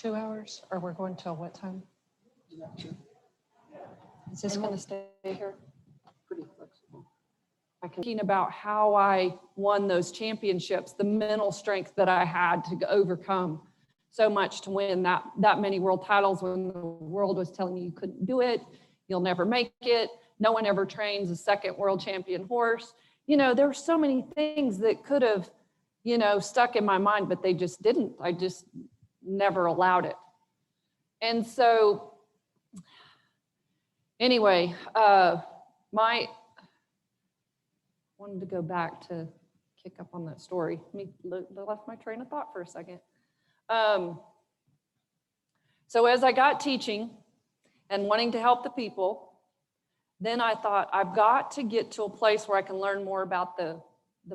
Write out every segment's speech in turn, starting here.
2 hours, or we're going till what time? Is this going to stay here? Pretty flexible. I can think about how I won those championships, the mental strength that I had to overcome so much to win that many world titles when the world was telling you couldn't do it, you'll never make it, no one ever trains a second world champion horse. You know, there were so many things that could have, you know, stuck in my mind, but they just didn't. I just never allowed it. And so anyway, my wanted to go back to kick up on that story. Left my train of thought for a second. So as I got teaching and wanting to help the people, then I thought I've got to get to a place where I can learn more about the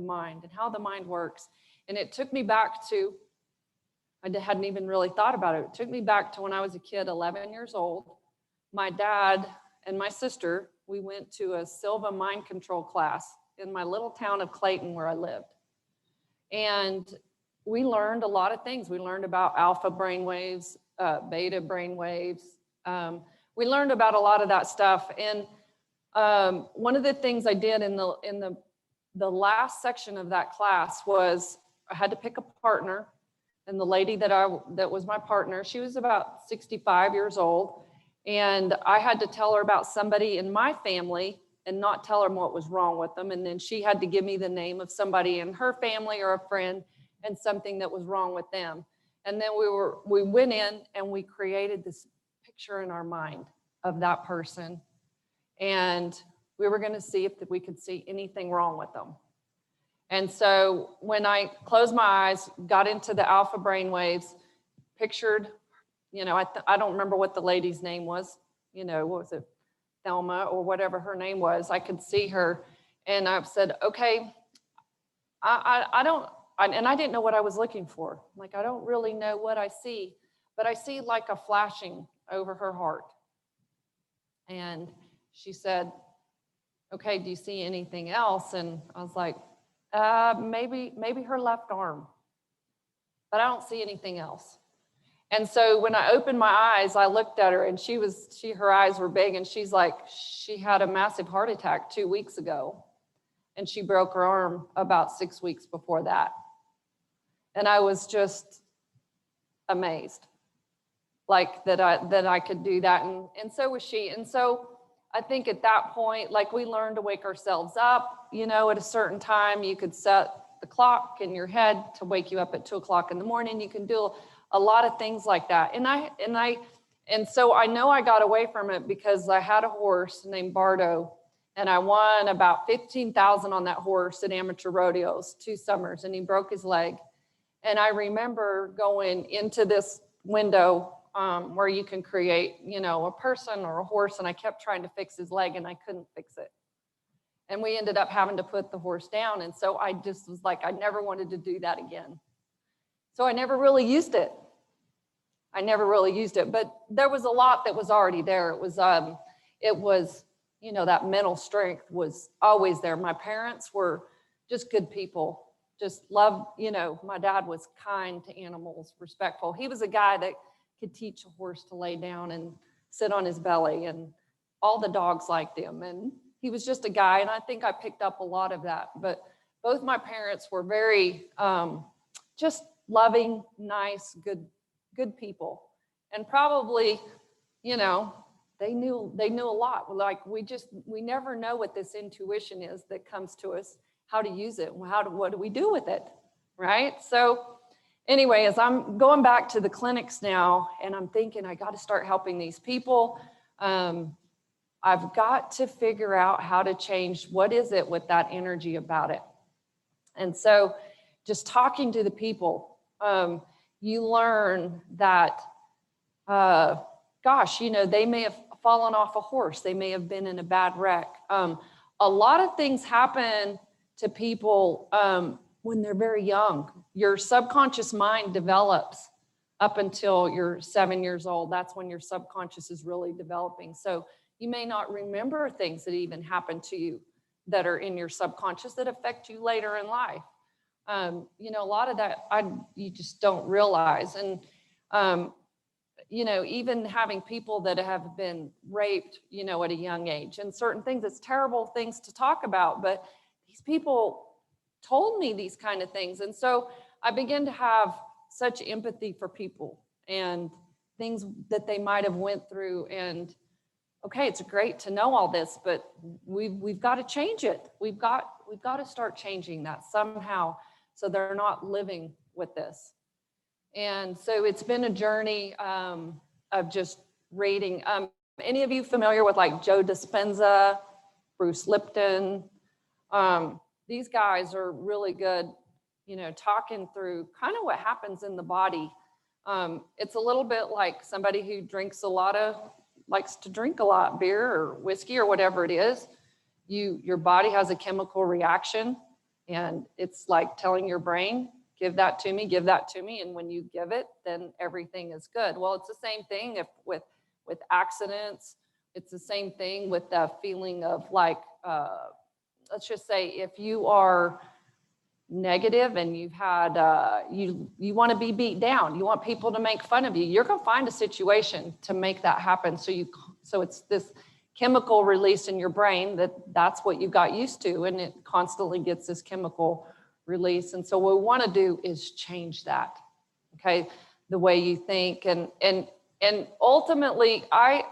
mind and how the mind works. And it took me back to, I hadn't even really thought about it. It took me back to when I was a kid, 11 years old. My dad and my sister, we went to a Silva mind control class in my little town of Clayton where I lived. And we learned a lot of things. We learned about alpha brainwaves, beta brainwaves. We learned about a lot of that stuff. And one of the things I did in the last section of that class was I had to pick a partner. And the lady that was my partner, she was about 65 years old. And I had to tell her about somebody in my family and not tell her what was wrong with them. And then she had to give me the name of somebody in her family or a friend and something that was wrong with them. And then we went in and we created this picture in our mind of that person. And we were going to see if we could see anything wrong with them. And so when I closed my eyes, got into the alpha brain waves, pictured, you know, I don't remember what the lady's name was, you know, what was it, Thelma or whatever her name was. I could see her. And I said, okay, and I didn't know what I was looking for. Like, I don't really know what I see, but I see like a flashing over her heart. And she said, okay, do you see anything else? And I was like, maybe her left arm, but I don't see anything else. And so when I opened my eyes, I looked at her and her eyes were big, and she's like, she had a massive heart attack 2 weeks ago. And she broke her arm about 6 weeks before that. And I was just amazed, like that I could do that. And so was she. And so I think at that point, like, we learned to wake ourselves up, you know, at a certain time. You could set the clock in your head to wake you up at 2 o'clock in the morning. You can do a lot of things like that. And so I know I got away from it because I had a horse named Bardo, and I won about 15,000 on that horse at amateur rodeos 2 summers, and he broke his leg. And I remember going into this window where you can create, you know, a person or a horse, and I kept trying to fix his leg and I couldn't fix it. And we ended up having to put the horse down. And so I just was like, I never wanted to do that again. So I never really used it. But there was a lot that was already there. It was, you know, that mental strength was always there. My parents were just good people, just loved, you know, my dad was kind to animals, respectful. He was a guy that could teach a horse to lay down and sit on his belly, and all the dogs liked him. And he was just a guy, and I think I picked up a lot of that. But both my parents were very just loving, nice, good people. And probably, you know, they knew a lot. Like, we never know what this intuition is that comes to us, how to use it, what do we do with it, right? So anyway, as I'm going back to the clinics now, and I'm thinking I got to start helping these people, I've got to figure out how to change, what is it with that energy about it? And so just talking to the people, you learn that, gosh, you know, they may have fallen off a horse. They may have been in a bad wreck. A lot of things happen to people when they're very young. Your subconscious mind develops up until you're 7 years old. That's when your subconscious is really developing. So you may not remember things that even happened to you that are in your subconscious that affect you later in life. You know, a lot of that you just don't realize. And you know, even having people that have been raped, you know, at a young age and certain things, it's terrible things to talk about, but these people told me these kind of things. And so I began to have such empathy for people and things that they might have went through. And okay, it's great to know all this, but we've got to change it. We've got to start changing that somehow so they're not living with this. And so it's been a journey of just reading. Any of you familiar with like Joe Dispenza, Bruce Lipton? These guys are really good, you know, talking through kind of what happens in the body. It's a little bit like somebody who likes to drink a lot, beer or whiskey or whatever it is. Your body has a chemical reaction, and it's like telling your brain, give that to me, give that to me. And when you give it, then everything is good. Well, it's the same thing with accidents. It's the same thing with the feeling of like, let's just say if you are negative and you've had, you want to be beat down, you want people to make fun of you, you're going to find a situation to make that happen. So it's this chemical release in your brain that's what you got used to, and it constantly gets this chemical release. And so what we want to do is change that, okay, the way you think. And ultimately, a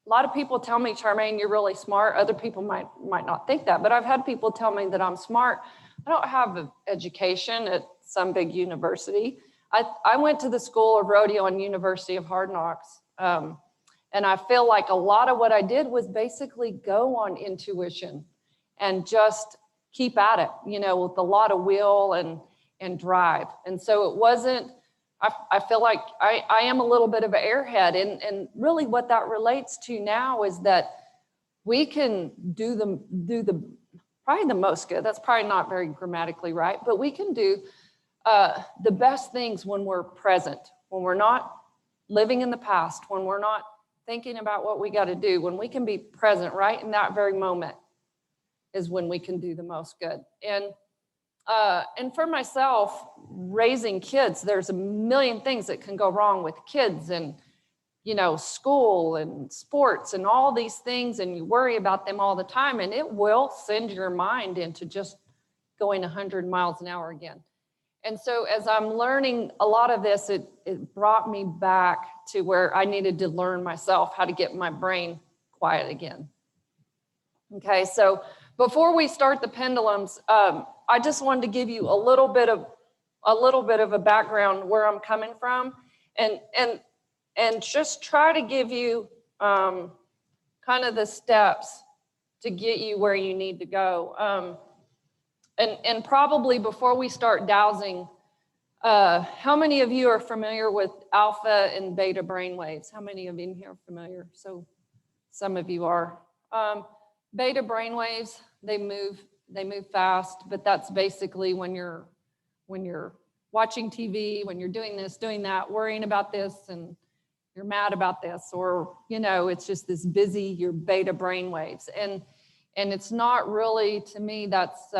lot of people tell me, Charmayne, you're really smart. Other people might not think that, but I've had people tell me that I'm smart. I don't have an education at some big university. I went to the School of Rodeo and University of Hard Knocks. And I feel like a lot of what I did was basically go on intuition and just keep at it, you know, with a lot of will and drive. And so it wasn't, I feel like I am a little bit of an airhead. And really what that relates to now is that we can do the probably the most good. That's probably not very grammatically right, but we can do the best things when we're present, when we're not living in the past, when we're not thinking about what we got to do, when we can be present right in that very moment is when we can do the most good. And for myself, raising kids, there's a million things that can go wrong with kids and, you know, school and sports and all these things, and you worry about them all the time, and it will send your mind into just going 100 miles an hour again. And so as I'm learning a lot of this, it brought me back to where I needed to learn myself how to get my brain quiet again. Okay, so before we start the pendulums, I just wanted to give you a little bit of a background where I'm coming from, and just try to give you kind of the steps to get you where you need to go. And probably before we start dowsing, how many of you are familiar with alpha and beta brainwaves? How many of you in here are familiar? So some of you are. Beta brainwaves, they move fast, but that's basically when you're watching TV, when you're doing this, doing that, worrying about this, and you're mad about this, or, you know, it's just this busy, your beta brainwaves. And it's not really, to me, that's,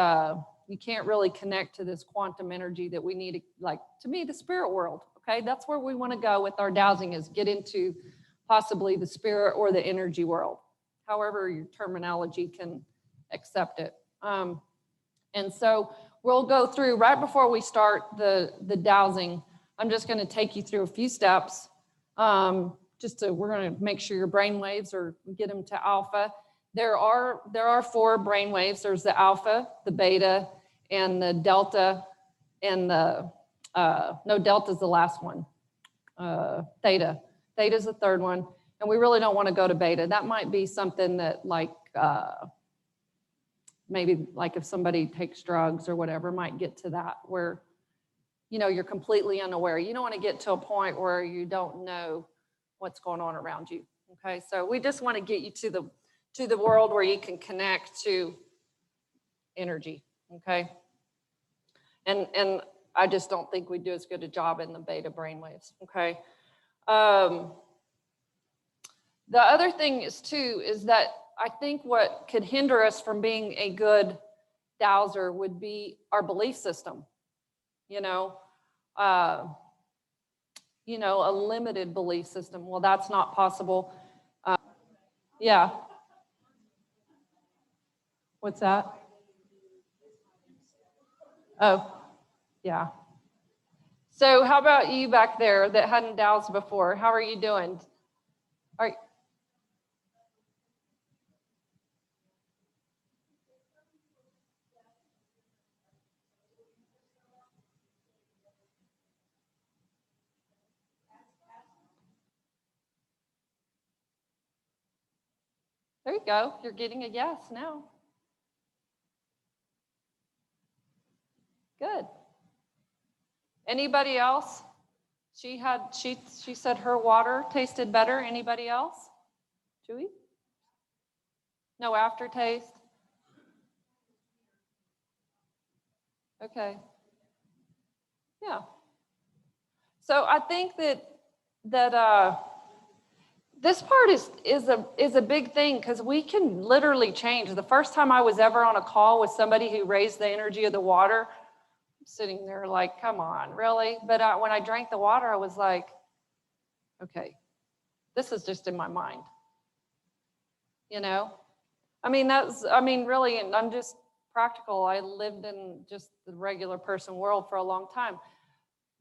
you can't really connect to this quantum energy that we need, like, to me, the spirit world, okay? That's where we want to go with our dowsing, is get into possibly the spirit or the energy world, however your terminology can accept it. And so we'll go through, right before we start the dowsing, I'm just going to take you through a few steps. We're going to make sure your brain waves get them to alpha. There are 4 brain waves. There's the alpha, the beta, and the delta, and the, no, delta's the last one. Theta. Theta's the third one. And we really don't want to go to beta. That might be something that, like, maybe like if somebody takes drugs or whatever, might get to that where, you know, you're completely unaware. You don't want to get to a point where you don't know what's going on around you. Okay, so we just want to get you to the world where you can connect to energy. Okay, and I just don't think we do as good a job in the beta brainwaves. Okay. The other thing is that I think what could hinder us from being a good dowser would be our belief system. You know, you know, a limited belief system. Well, that's not possible. Yeah. What's that? Oh, yeah. So how about you back there that hadn't dowsed before? How are you doing? Are, there you go. You're getting a yes now. Good. Anybody else? She said her water tasted better. Anybody else? Chewy? No aftertaste? Okay. Yeah. So I think that this part is a big thing because we can literally change. The first time I was ever on a call with somebody who raised the energy of the water, I'm sitting there like, come on, really? But when I drank the water, I was like, okay, this is just in my mind. You know? I mean, really, and I'm just practical. I lived in just the regular person world for a long time.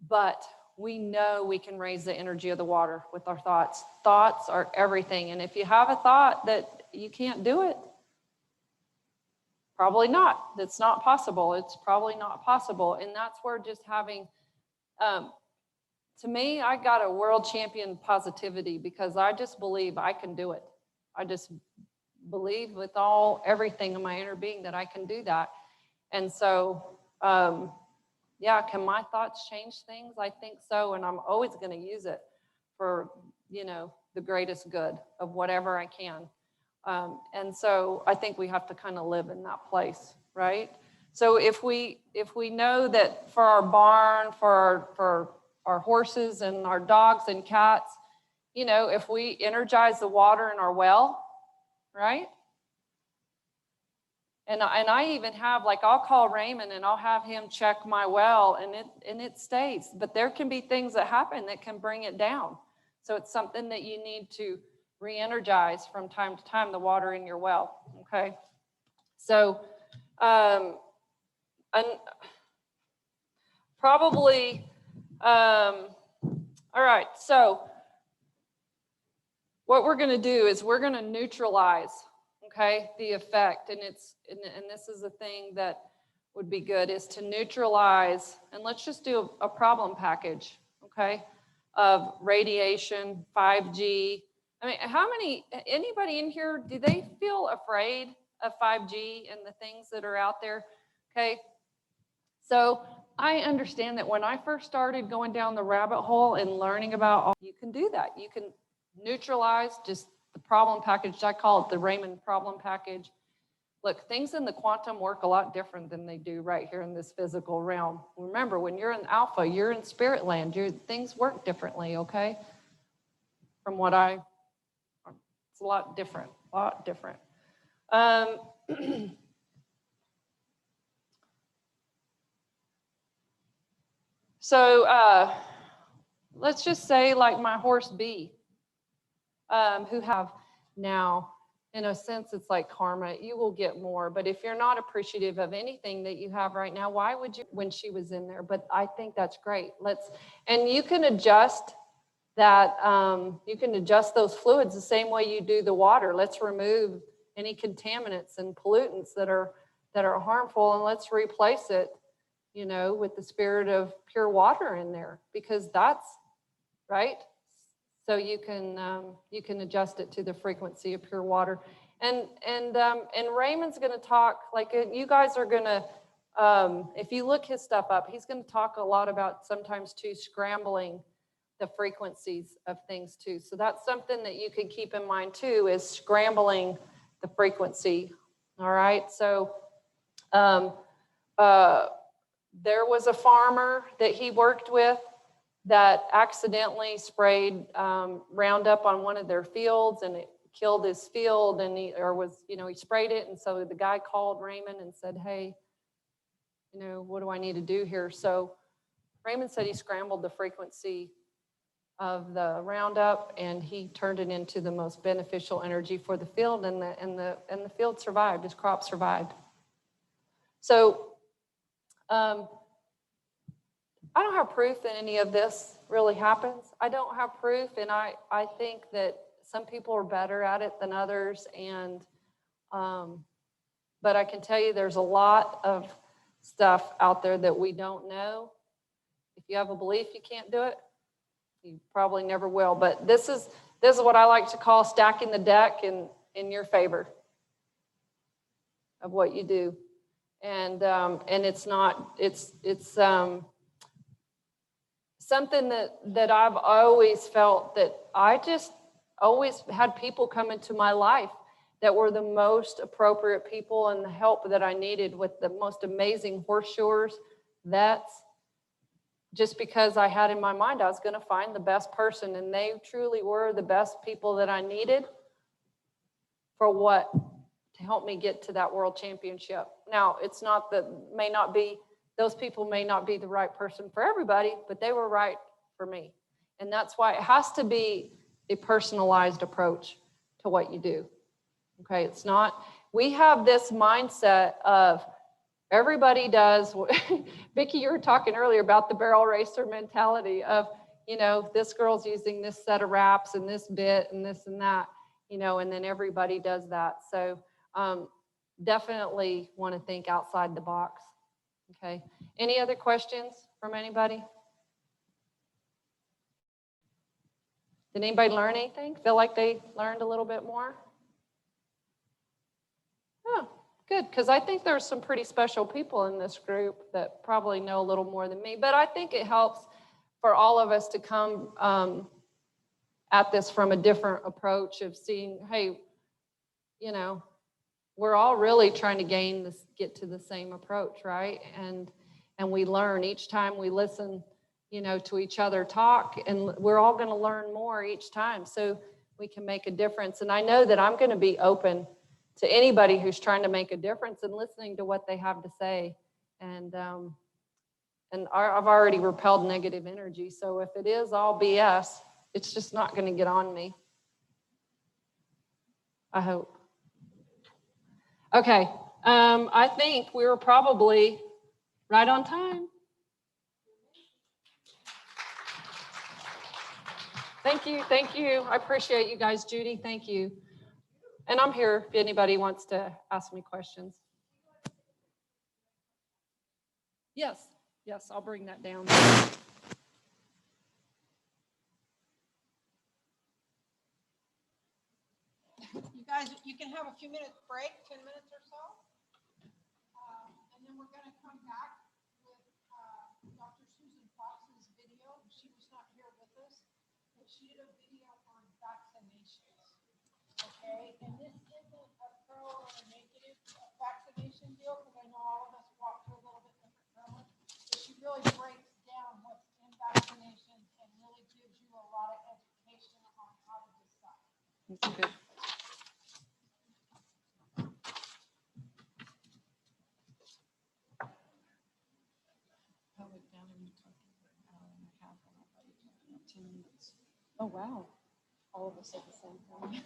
But we know we can raise the energy of the water with our thoughts. Thoughts are everything. And if you have a thought that you can't do it, probably not. It's not possible. It's probably not possible. And that's where just having, to me, I got a world champion positivity because I just believe I can do it. I just believe with everything in my inner being that I can do that. And so, yeah, can my thoughts change things? I think so, and I'm always going to use it for, you know, the greatest good of whatever I can. And so I think we have to kind of live in that place, right? So if we know that for our barn, for our horses and our dogs and cats, you know, if we energize the water in our well, right? And I even have, like, I'll call Raymond and I'll have him check my well and it stays. But there can be things that happen that can bring it down. So it's something that you need to re-energize from time to time, the water in your well, okay? So, and probably, all right, so what we're gonna do is we're gonna neutralize, okay, the effect, and this is a thing that would be good, is to neutralize, and let's just do a problem package, okay, of radiation, 5G. I mean, anybody in here, do they feel afraid of 5G and the things that are out there? Okay, so I understand that when I first started going down the rabbit hole and learning about, you can do that. You can neutralize just the problem package. I call it the Raymond problem package. Look, things in the quantum work a lot different than they do right here in this physical realm. Remember, when you're in alpha, you're in spirit land. Things work differently, okay? From what it's a lot different, So let's just say like my horse B, who have now, in a sense, it's like karma. You will get more. But if you're not appreciative of anything that you have right now, why would you when she was in there? But I think that's great. And you can adjust that, you can adjust those fluids the same way you do the water. Let's remove any contaminants and pollutants that are harmful, and let's replace it, you know, with the spirit of pure water in there, because that's right. So you can adjust it to the frequency of pure water. And Raymond's going to talk, like, you guys are going to, if you look his stuff up, he's going to talk a lot about sometimes too scrambling the frequencies of things too. So that's something that you can keep in mind too, is scrambling the frequency. All right. So there was a farmer that he worked with that accidentally sprayed Roundup on one of their fields, and it killed his field, and he sprayed it. And so the guy called Raymond and said, hey, you know, what do I need to do here? So Raymond said he scrambled the frequency of the Roundup, and he turned it into the most beneficial energy for the field, and the field survived. His crop survived. So I don't have proof that any of this really happens. I don't have proof, and I think that some people are better at it than others, and but I can tell you there's a lot of stuff out there that we don't know. If you have a belief you can't do it, you probably never will. But this is what I like to call stacking the deck in your favor of what you do. And it's something that I've always felt that I just always had people come into my life that were the most appropriate people and the help that I needed with the most amazing horseshoers, vets, just because I had in my mind I was going to find the best person, and they truly were the best people that I needed for what to help me get to that world championship. Now, it's not that those people may not be the right person for everybody, but they were right for me. And that's why it has to be a personalized approach to what you do. Okay, it's not, we have this mindset of everybody does. Vicki, you were talking earlier about the barrel racer mentality of, this girl's using this set of wraps and this bit and this and that, and then everybody does that. So definitely want to think outside the box. Okay. Any other questions from anybody? Did anybody learn anything? Feel like they learned a little bit more? Oh, good, because I think there's some pretty special people in this group that probably know a little more than me, but I think it helps for all of us to come at this from a different approach of seeing, hey, we're all really trying to get to the same approach, right? And we learn each time we listen, to each other talk, and we're all going to learn more each time, so we can make a difference. And I know that I'm going to be open to anybody who's trying to make a difference and listening to what they have to say. And I've already repelled negative energy, so if it is all BS, it's just not going to get on me. I hope. Okay, I think we were probably right on time. Thank you. I appreciate you guys. Judy, thank you. And I'm here if anybody wants to ask me questions. Yes, I'll bring that down. You guys, you can have a few minutes break, 10 minutes or so. And then we're going to come back with Dr. Susan Fox's video. She was not here with us, but she did a video on vaccinations. Okay, and this isn't a pro or a negative vaccination deal, because I know all of us walk through a little bit different from it. But she really breaks down what's in vaccinations and really gives you a lot of education on how to decide. That's good. Oh, wow. All of us at the same time.